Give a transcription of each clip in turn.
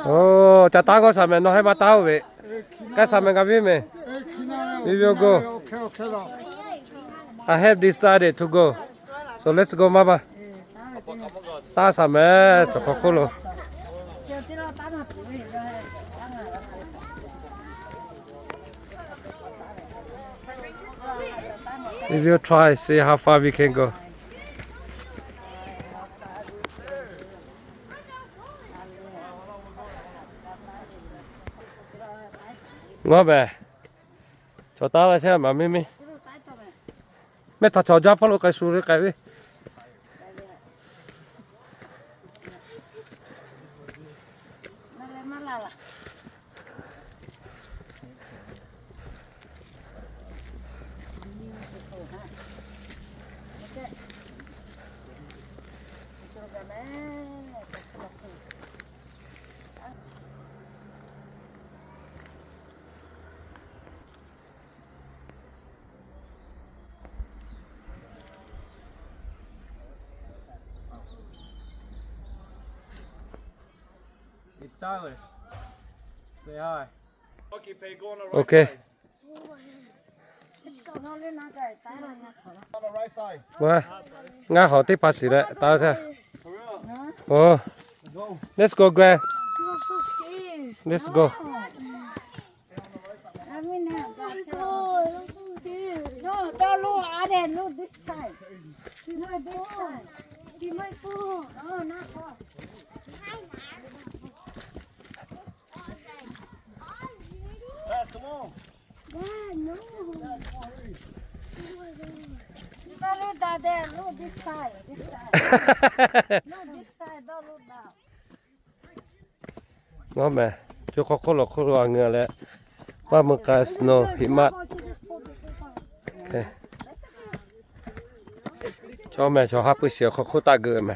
Oh, cha ta có sao mình nó hay bắt tao vậy? Cái sao mình gặp với mình? We will go. I have decided to go. So let's go, Mama. Ta sao mình cho khó khăn luôn. We will try see how far we can go. Ngó bè. Cho tao là xem mà mimi. Mẹ thằng cho giáp luôn cái số cái đi. Charlie, say hi. Okay. Well, ngã họ tiếp phát xí đấy, tao thế. Oh, let's go, Greg. I'm so scared. Let's go. I'm so scared. No, don't look at it. Look this side. No, this side. He might fall. No, not fall. Come on. Dad, no. Don't look down there. Look this side. This side. No, this side. Don't look down. Ngó mẹ, chú có ngựa lẽ. Ba mươi cái snow hiểm mát. Okay. Cho mẹ cho hấp cái xíu có ta gửi mẹ.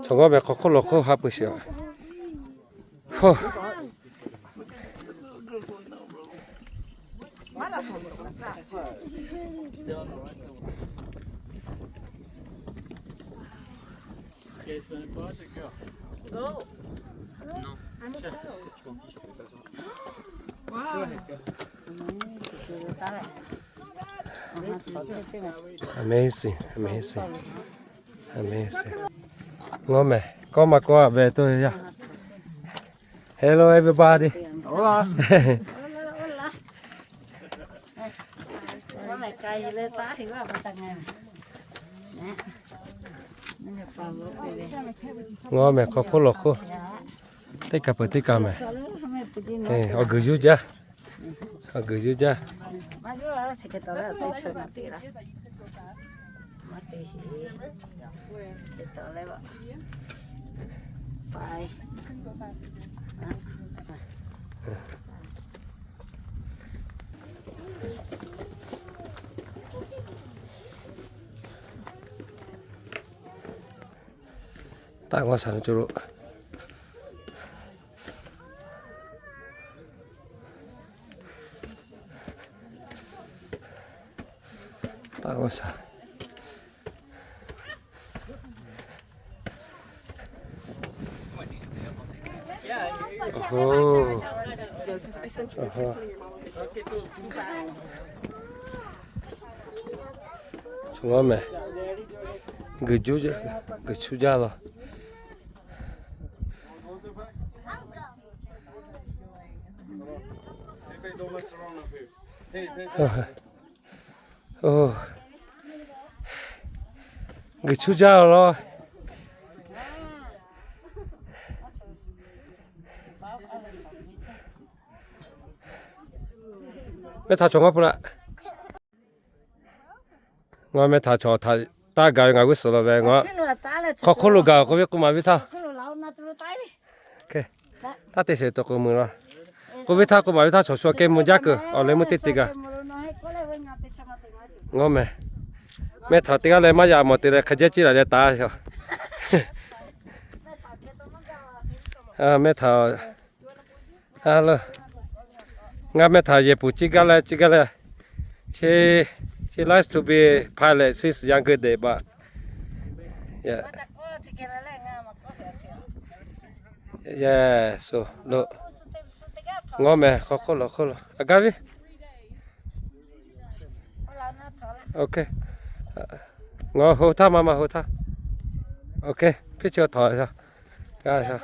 Cho ngó mẹ có hấp cái xíu. Go. No. I'm a child. Wow. Amazing. Ngó mẹ, có mà có về tôi nha. Hello everybody. Hola. Có mẹ cay lên tá thì có mà chẳng nghe. Nè. Nó nhập vào bố đi. Ngó mẹ có Tất cả mẹ. Ở gửi chú cha. Mà chú là chỉ cái tao là tôi chơi mà tí là. Mà tí cái tao lấy vào. Bye. Ta ngó sản cho rồi. Ta ngó sản. Oh. Chúng mẹ. Gửi chú ra rồi. Oh. Gửi chú ra rồi. Mẹ thả chồng apa nak? Ngõ mẹ thả chồng ta gạo ngài quyết rồi về ngõ. Khó lu gạo có biết cũng mà biết thao. Ok. Ta thấy sẽ tôi có mưa rồi. Có biết thao cũng mà biết thao cho cái muốn giác cơ. Ở lấy một tí tí cả. Ngõ mẹ thả tí cái lấy mà giờ một tí là khai chết chỉ là để ta thôi. Mẹ thả. Alo. Nga me tha ye pu chigala. She likes to be pilot since younger day, but yeah. Yeah, so look. Ngome, kholo. Agavi? Okay. Ngo hota mama hota. Okay, picture thoi sa. Ga sa.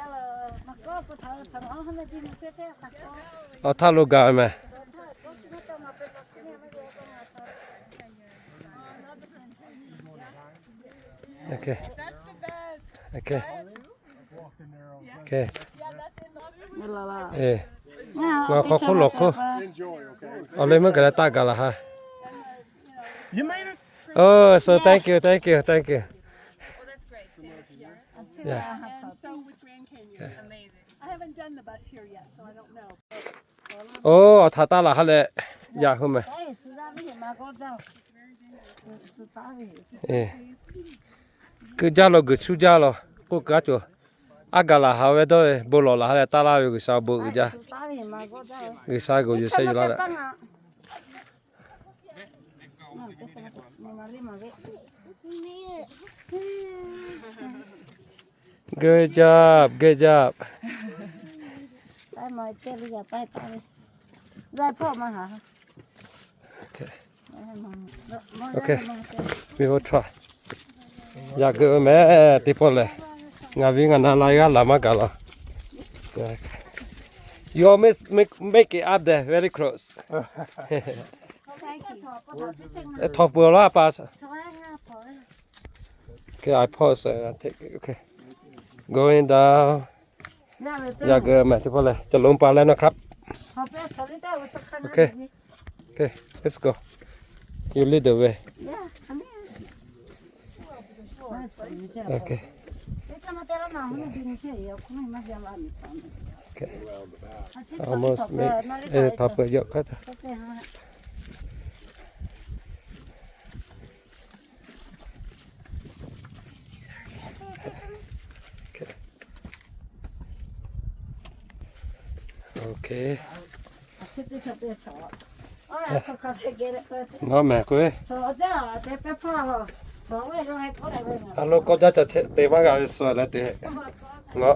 Tha lu ga me. Okay. Okay. Okay. Eh. Ngo kholo. Enjoy, okay? Ole me ga ta ga la ha. You made it? Oh, so thank you. Oh, that's great. Sam's here. Yeah. And so with Grand Canyon. Amazing. I haven't done the bus here yet, so I don't know. Oh, tha ta la ha le. Ya hu me. Eh. Cứ ra lo cứ su ra lo. Cô cá chỗ. Agala ha we do bo lo la ha ta la yo sa bo ja. Cái sa go yo sai la. Good job. Okay. We will try. Ya go me tipo le. Nga vinga na la ya la ma ga la. You almost make it up there very close. Top will pass. Okay, I pause. I take it. Okay. Going down. Ya go me tipo le. จะลงไปแล้วนะครับ Okay. Okay, let's go. You lead the way. Okay. Okay. Almost make top of your cut. Okay. Nó mẹ quê. Alo có giá trị để mà cái sợi là để ngõ.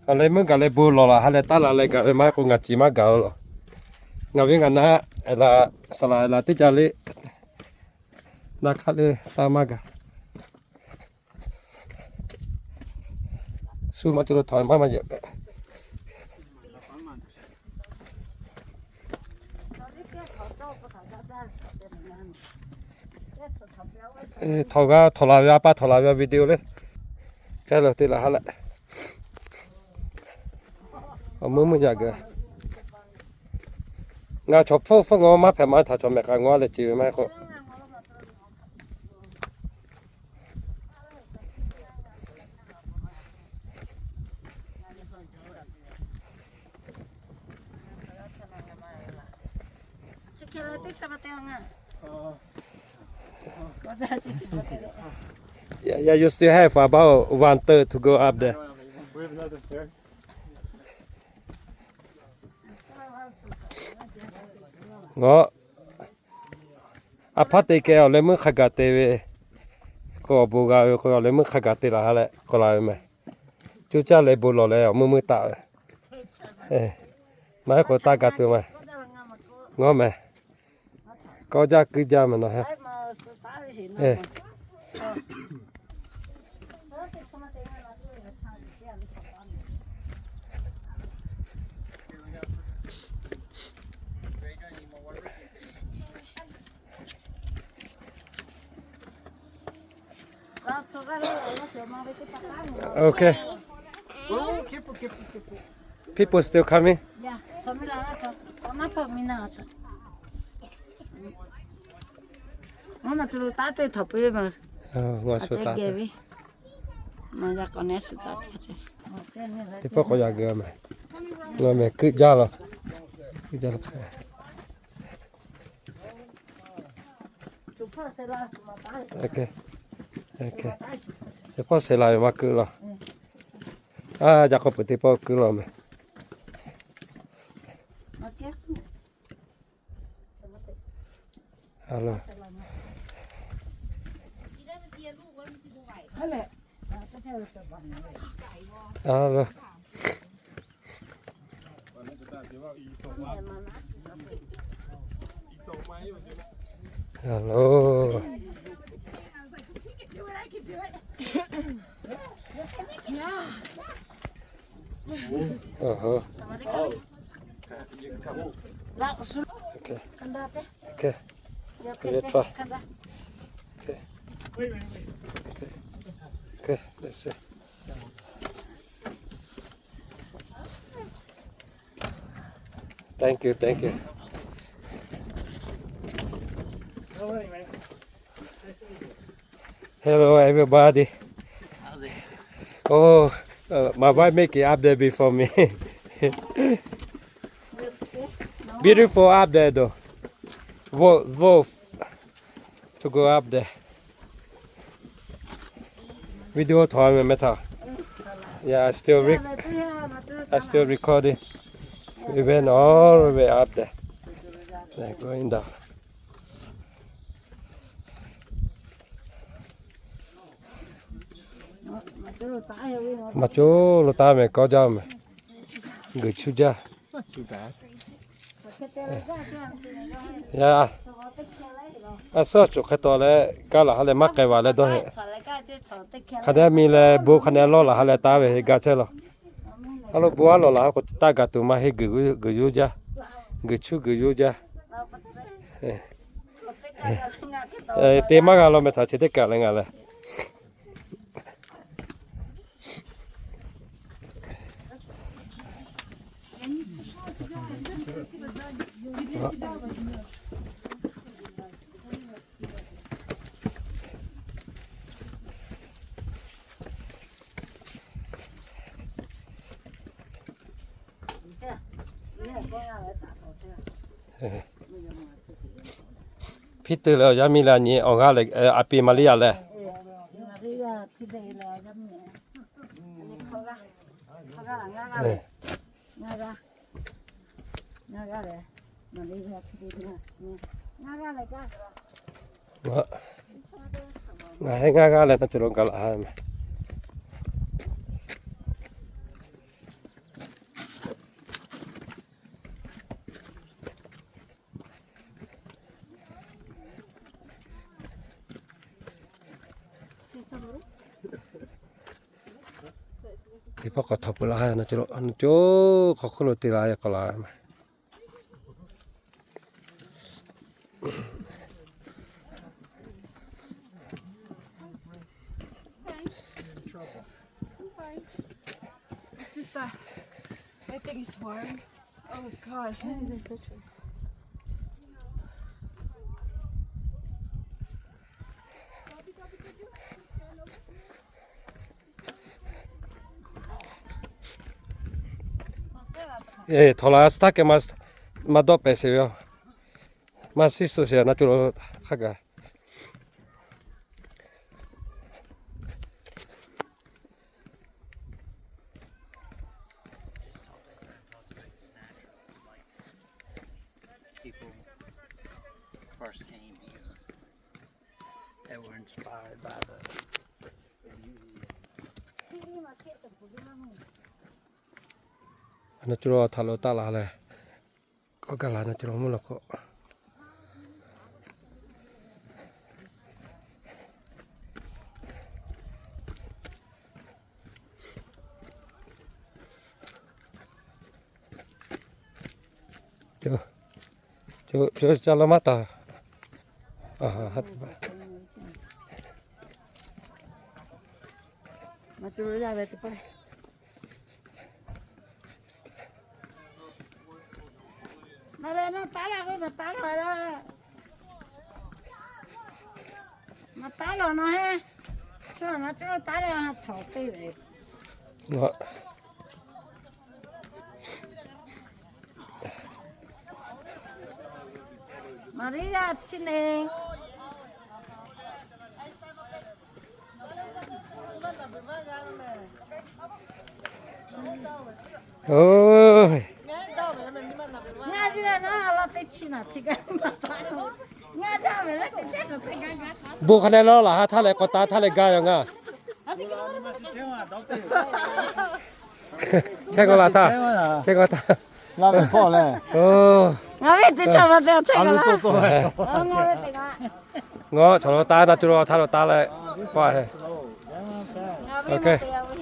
Anh lấy mấy cái lấy bù lò là hay là ta là lấy cái mà cũng ngắt chỉ mà gạo lò. Ngà viên ngàn na là sala là tích chali. Na khát đi ta mà gạo. Su mà chịu thoải mái mà vậy. Thò la video lên cái đầu tiên là hai lại ở mới nhà cái ngà chụp phô ngó má phải má thà cho mẹ cái ngó là chịu mẹ cô Yeah, you still have about 1/3 to go up there. We have another third. Ngó apate ke ole mu khagate we ko buga ko ole mu khagate la hale ko la me chu cha le bu lo le mu ta mai ko ta ga tu mai ngó me có ra cứ ra mà nó ha Okay. Oh, careful. People still coming? Yeah, Mama tu tate thope mà. Ngồi xuống ta. Mà ra con nét xuống ta. Thì phải có nhà mà. Ngồi mẹ cứ ra rồi. Cứ ra rồi. Okay. Sẽ phải sẽ lại mà cứ rồi. À, chắc có bữa thì phải cứ rồi mẹ. เอาเลย นั่นแหละก็เท่าสบาย เอาเลยฮัลโหลโอ้โห ละสุด โอเค กันได้เจ้ โอเค เดี๋ยว Good try. กันได้ Okay, let's see. Thank you, thank you. Hello, everybody. How's it? Oh, my wife make it up there before me. Beautiful up there, though. Wolf to go up there. Video time, matter. Yeah, I still recording. We went all the way up there. Like going down. Mà chú lô ta mày có cho mày gửi chú cha. It's not too bad. Yeah. À sao chú cái to này cái là hai mắc cái vào này đó hệ. Cái này mình là bố cái này lo là hai ta về cái chơi lo. Alo bố lo là có ta cái tụi mà hay gửi chú cha, gửi chú cha. Tiền mà cái lo mới thà chỉ cái này ngay. Phía từ là giờ mình là nhỉ ông gà lại à pì Maria lại. Ngài ngà gà lại nó chỉ luôn cả lại mà. Thì bác có thọc lại nó chỗ có cái lối lại có lại mà. It's just that I think it's warm. Oh gosh, I need a picture. Thola stake ma dope se yo. Ma sisto se na chulo khaga. People first came here. They were inspired by the Na chulo thalo ta la le. Có cái là na chulo mu lo ko. Cho selamat ah. Hat. Macam mana ada tu pak? Malah nak tala apa matalo ada. Matalo no he. So nak tu tala yang thau pe be. Ngọ. Maria sini. Ôi. Nga bu khane lo la ha tha le ko ta tha le ga yo nga che ko la ta che ko ta La me po le. oh ngã biết tôi cho mà tôi chơi Alu cái to là to le. ngó cho nó ta na tu lo ta lo ta le qua he ngã biết Okay. mà tôi